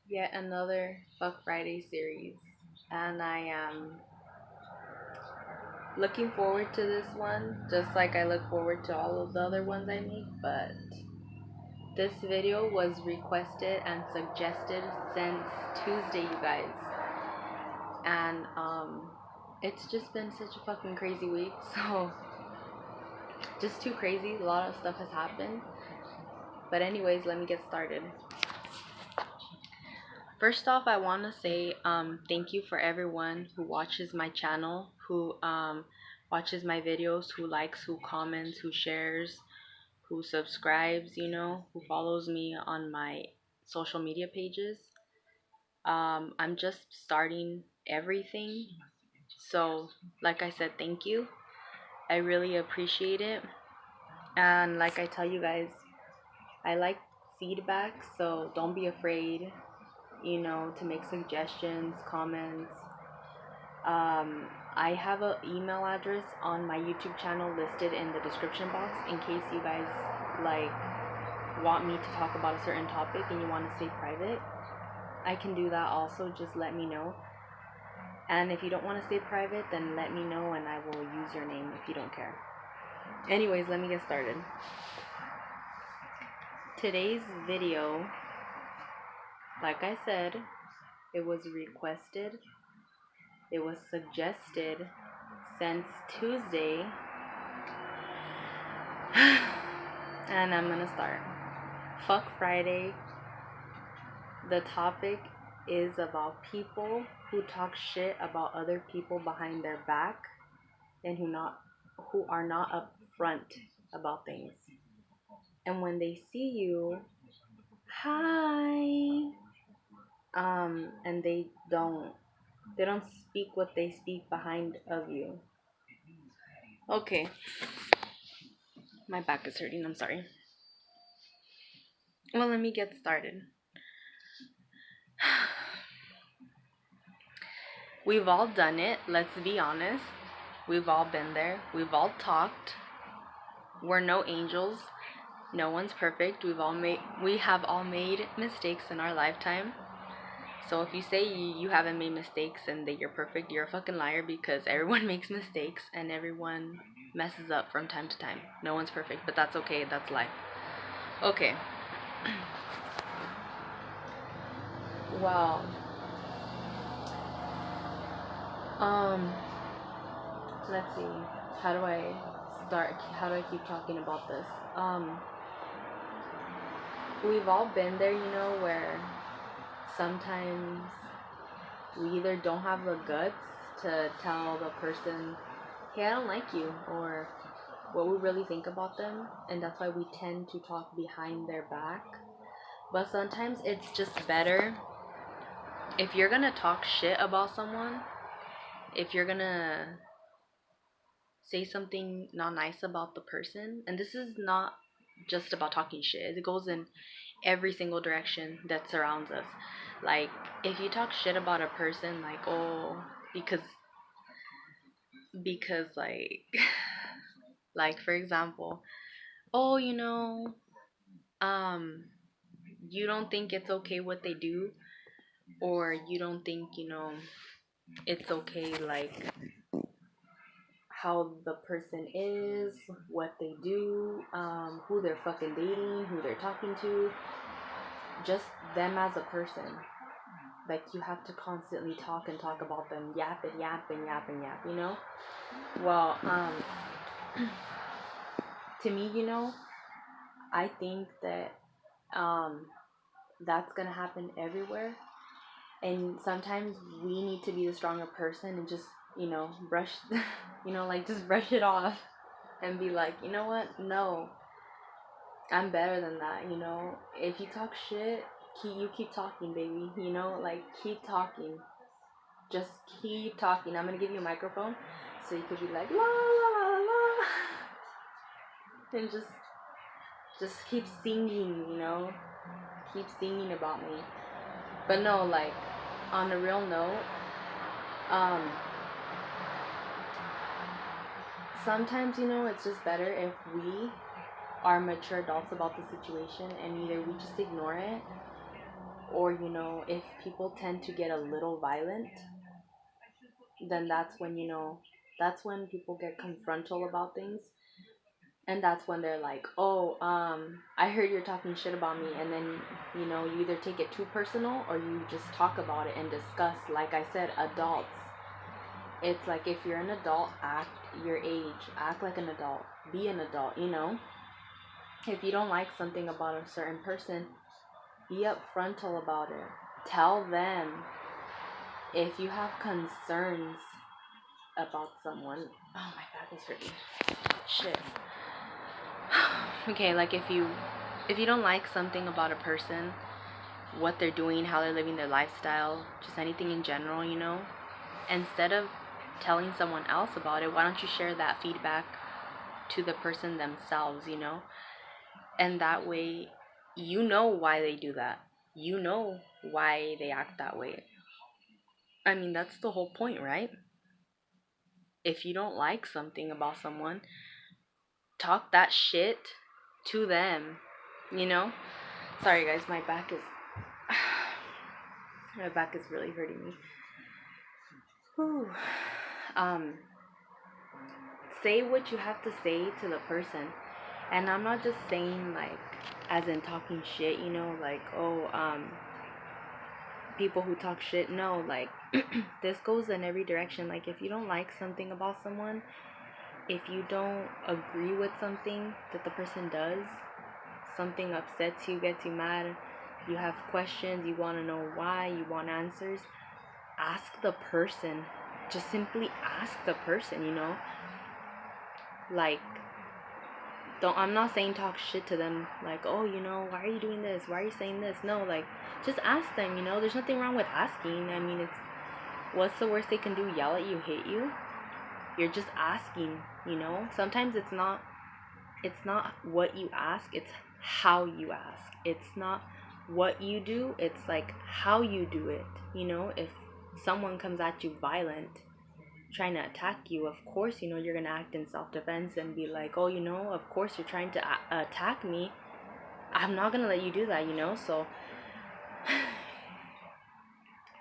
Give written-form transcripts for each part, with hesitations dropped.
yet another Fuck Friday series, and I am looking forward to this one just like I look forward to all of the other ones I make. But this video was requested and suggested since Tuesday, you guys, and it's just been such a fucking crazy week. So just too crazy. A lot of stuff has happened. But anyways, let me get started. First off, I want to say thank you for everyone who watches my channel, who watches my videos, who likes, who comments, who shares, who subscribes, who follows me on my social media pages. I'm just starting everything. So, like I said, thank you. I really appreciate it. And like I tell you guys, I like feedback, so don't be afraid, to make suggestions, comments. I have an email address on my YouTube channel listed in the description box in case you guys like want me to talk about a certain topic and you want to stay private. I can do that also, just let me know. And if you don't want to stay private, then let me know and I will use your name if you don't care. Anyways, let me get started. Today's video, like I said, it was requested, it was suggested since Tuesday, and I'm gonna start. Fuck Friday. The topic is about people who talk shit about other people behind their back and who are not upfront about things. And when they see you, hi, and they don't speak what they speak behind of you. Okay, my back is hurting, I'm sorry. Well, let me get started. We've all done it, let's be honest. We've all been there. We've all talked. We're no angels. No one's perfect. We have all made mistakes in our lifetime. So if you say you haven't made mistakes and that you're perfect, you're a fucking liar, because everyone makes mistakes and everyone messes up from time to time. No one's perfect, but that's okay. That's life. Okay. Well, let's see. How do I start? How do I keep talking about this? We've all been there, where sometimes we either don't have the guts to tell the person, hey, I don't like you, or what we really think about them, and that's why we tend to talk behind their back. But sometimes it's just better, if you're gonna talk shit about someone, if you're gonna say something not nice about the person, and this is not just about talking shit, it goes in every single direction that surrounds us. Like, if you talk shit about a person, like, oh, because like like, for example, oh, um you don't think it's okay what they do, or you don't think, it's okay, like, how the person is, what they do, who they're fucking dating, who they're talking to, just them as a person. Like, you have to constantly talk and talk about them, yap and yap and yap and yap, Well, to me, I think that that's gonna happen everywhere, and sometimes we need to be the stronger person and just, brush, like, just brush it off and be like, you know what? No, I'm better than that. If you talk shit, you keep talking, baby. Like, keep talking. Just keep talking. I'm gonna give you a microphone so you could be like, la la la la la, and just keep singing. Keep singing about me. But no, like, on a real note, sometimes, it's just better if we are mature adults about the situation, and either we just ignore it, Or, if people tend to get a little violent, then that's when people get confrontal about things. And that's when they're like, oh, I heard you're talking shit about me. And then, you either take it too personal or you just talk about it and discuss. Like I said, adults. It's like, if you're an adult, act your age. Act like an adult. Be an adult. If you don't like something about a certain person, be upfrontal about it. Tell them. If you have concerns about someone, oh, my back is hurting. Shit. Okay, like if you don't like something about a person, what they're doing, how they're living their lifestyle, just anything in general, instead of telling someone else about it, why don't you share that feedback to the person themselves, And that way, why they do that. Why they act that way. I mean, that's the whole point, right? If you don't like something about someone, talk that shit to them, Sorry guys, my back is really hurting me. Whew. Say what you have to say to the person. And I'm not just saying like as in talking shit, like, oh, people who talk shit. No, like this goes in every direction. Like, if you don't like something about someone, if you don't agree with something that the person does, something upsets you, gets you mad, you have questions, you want to know why, you want answers, ask the person. Just simply ask the person, Like, I'm not saying talk shit to them, like, oh, why are you doing this? Why are you saying this? No, like, just ask them, There's nothing wrong with asking. I mean, what's the worst they can do? Yell at you, hate you? You're just asking, Sometimes it's not what you ask, it's how you ask. It's not what you do, it's like how you do it. If someone comes at you violent, trying to attack you, of course, you're gonna act in self-defense and be like, oh, of course you're trying to attack me. I'm not gonna let you do that, so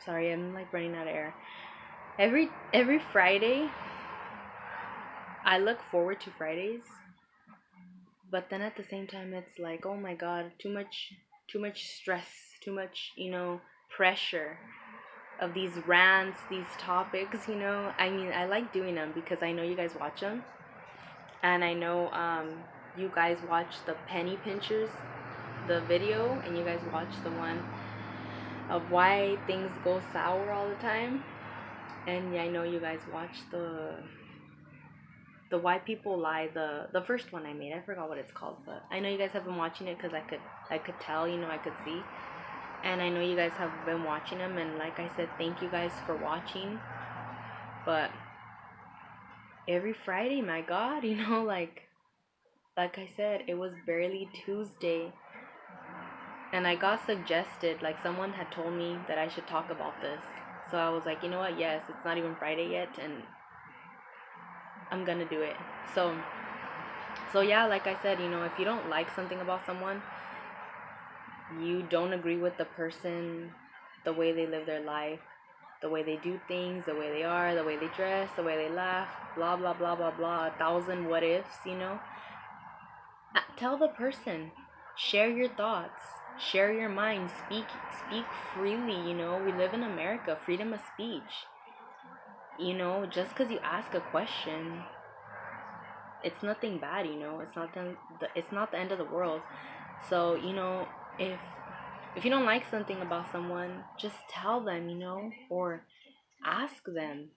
sorry, I'm like running out of air. Every Friday, I look forward to Fridays, but then at the same time, it's like, oh my god, too much stress, too much, pressure of these rants, these topics, I mean, I like doing them because I know you guys watch them, and I know you guys watch the penny pinchers, the video, and you guys watch the one of why things go sour all the time, and I know you guys watch the why people lie, the first one I made. I forgot what it's called, but I know you guys have been watching it because I could tell, I could see. And I know you guys have been watching them, and like I said, thank you guys for watching. But every Friday, my god, like I said, it was barely Tuesday, and I got suggested, like someone had told me that I should talk about this. So I was like, you know what, yes, it's not even Friday yet, and I'm gonna do it. So yeah, like I said, if you don't like something about someone, you don't agree with the person, the way they live their life, the way they do things, the way they are, the way they dress, the way they laugh, blah blah blah blah blah, 1,000 what ifs, Tell the person, share your thoughts, share your mind, speak freely, We live in America, freedom of speech. Just because you ask a question, it's nothing bad, it's not the end of the world. So, if you don't like something about someone, just tell them, or ask them.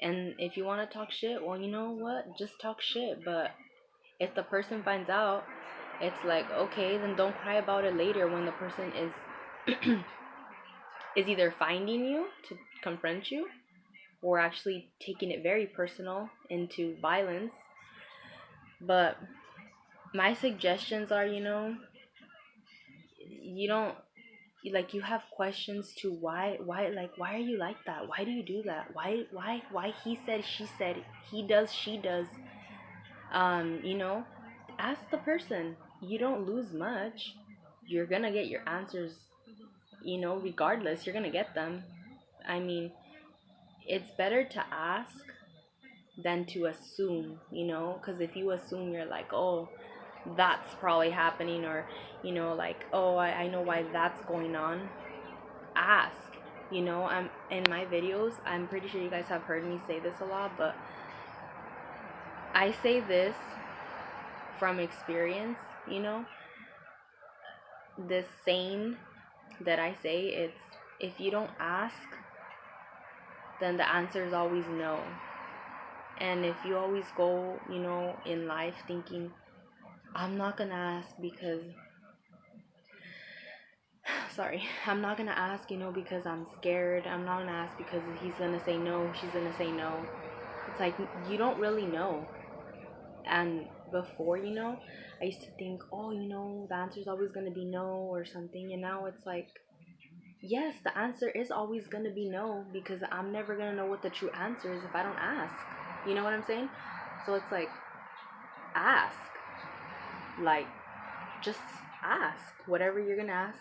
And if you want to talk shit, well, you know what? Just talk shit. But if the person finds out, it's like, okay, then don't cry about it later when the person is is either finding you to confront you or actually taking it very personal into violence. But my suggestions are, you don't, like, you have questions to why are you like that? Why do you do that? Why he said, she said, he does, she does. Ask the person. You don't lose much. you're gonna get your answers, regardless. You're gonna get them. I mean, it's better to ask than to assume, because if you assume, you're like, oh, that's probably happening, or, like, oh, I know why that's going on. Ask. I'm in my videos, I'm pretty sure you guys have heard me say this a lot, but I say this from experience. This saying that I say, it's, if you don't ask, then the answer is always no. And if you always go, in life thinking, I'm not gonna ask because I'm not gonna ask, because I'm scared. I'm not gonna ask because he's gonna say no, she's gonna say no. It's like, you don't really know. And before, I used to think, oh, the answer's always gonna be no or something. And now it's like, yes, the answer is always gonna be no, because I'm never gonna know what the true answer is if I don't ask. You know what I'm saying? So it's like, ask. Like, just ask. Whatever you're gonna ask,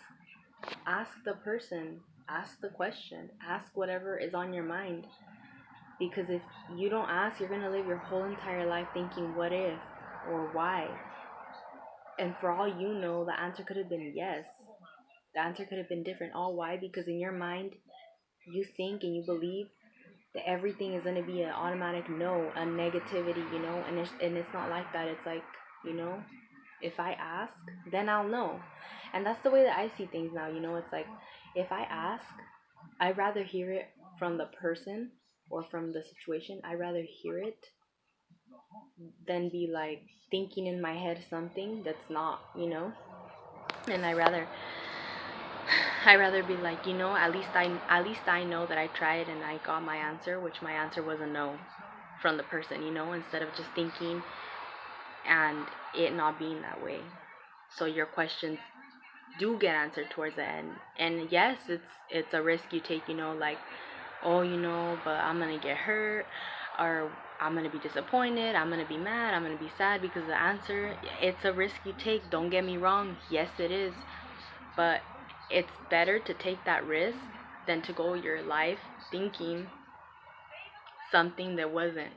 ask the person, ask the question, ask whatever is on your mind. Because if you don't ask, you're gonna live your whole entire life thinking, what if, or why. And for all you know, the answer could have been yes. The answer could have been different. All why? Because in your mind, you think and you believe that everything is gonna be an automatic no, a negativity, and it's not like that. It's like, if I ask, then I'll know. And that's the way that I see things now. It's like, if I ask, I'd rather hear it from the person or from the situation. I'd rather hear it than be like thinking in my head something that's not, and I rather be like, at least I know that I tried and I got my answer, which my answer was a no from the person, instead of just thinking and it not being that way. So your questions do get answered towards the end. And yes, it's a risk you take, like, oh, but I'm gonna get hurt, or I'm gonna be disappointed, I'm gonna be mad, I'm gonna be sad because of the answer. It's a risk you take, don't get me wrong, yes it is. But it's better to take that risk than to go your life thinking something that wasn't,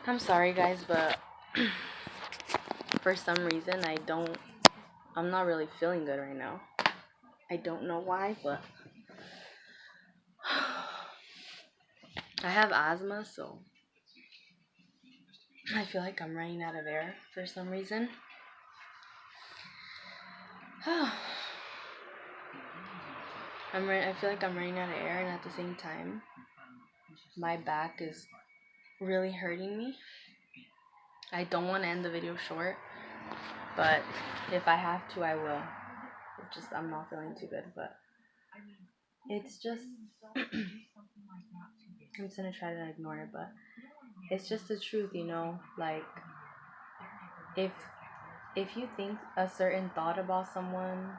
I'm sorry guys, but for some reason I'm not really feeling good right now. I don't know why, but I have asthma, so I feel like I'm running out of air for some reason. I feel like I'm running out of air, and at the same time, my back is really hurting me. I don't want to end the video short, but if I have to, I will. I'm not feeling too good, but it's just I'm just gonna try to ignore it, but it's just the truth, like, if you think a certain thought about someone,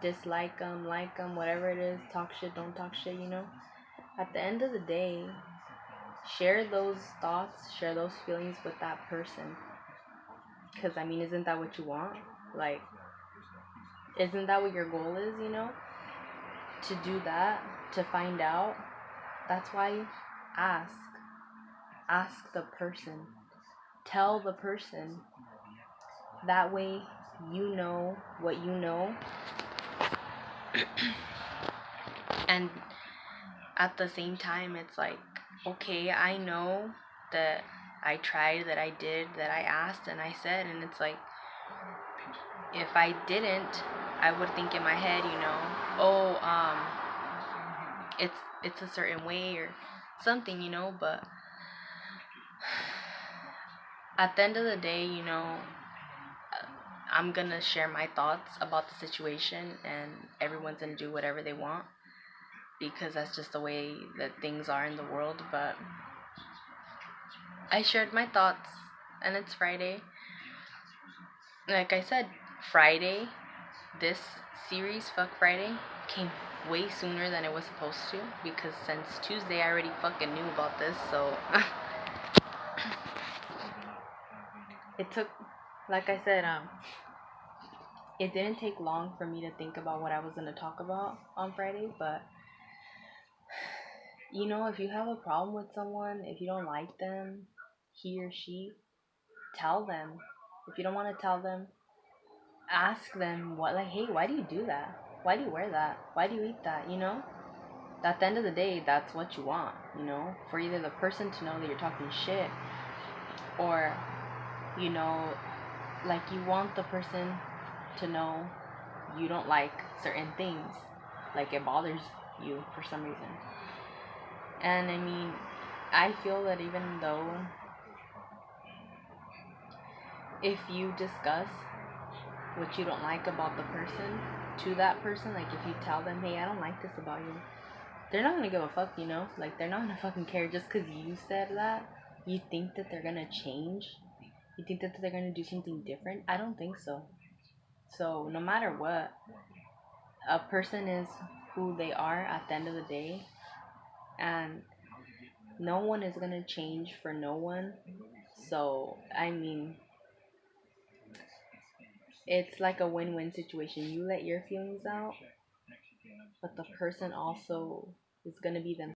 dislike them, like them, whatever it is, talk shit, don't talk shit, at the end of the day, share those thoughts, share those feelings with that person. Because, isn't that what you want? Like, isn't that what your goal is, to do that, to find out? That's why ask the person, tell the person. That way you know what you know, and at the same time, it's like, okay, I know that I tried, that I did, that I asked and I said, and it's like, if I didn't, I would think in my head, oh, it's a certain way or something, but at the end of the day, I'm gonna share my thoughts about the situation, and everyone's gonna do whatever they want, because that's just the way that things are in the world. But I shared my thoughts, and it's Friday. Like I said, Friday, this series, Fuck Friday, came way sooner than it was supposed to, because since Tuesday I already fucking knew about this, so it took, like I said, it didn't take long for me to think about what I was going to talk about on Friday, but if you have a problem with someone, if you don't like them, he or she, tell them. If you don't want to tell them, ask them what, like, hey, why do you do that? Why do you wear that? Why do you eat that? At the end of the day, that's what you want, for either the person to know that you're talking shit, or, you know, like, you want the person to know you don't like certain things, like it bothers you for some reason. And I mean, I feel that even though if you discuss what you don't like about the person to that person, like if you tell them, hey, I don't like this about you, they're not gonna give a fuck. Like, they're not gonna fucking care just because you said that. You think that they're gonna change? You think that they're gonna do something different? I don't think so. So no matter what, a person is who they are at the end of the day, and no one is gonna change for no one. So I mean, it's like a win-win situation. You let your feelings out, but the person also is gonna be them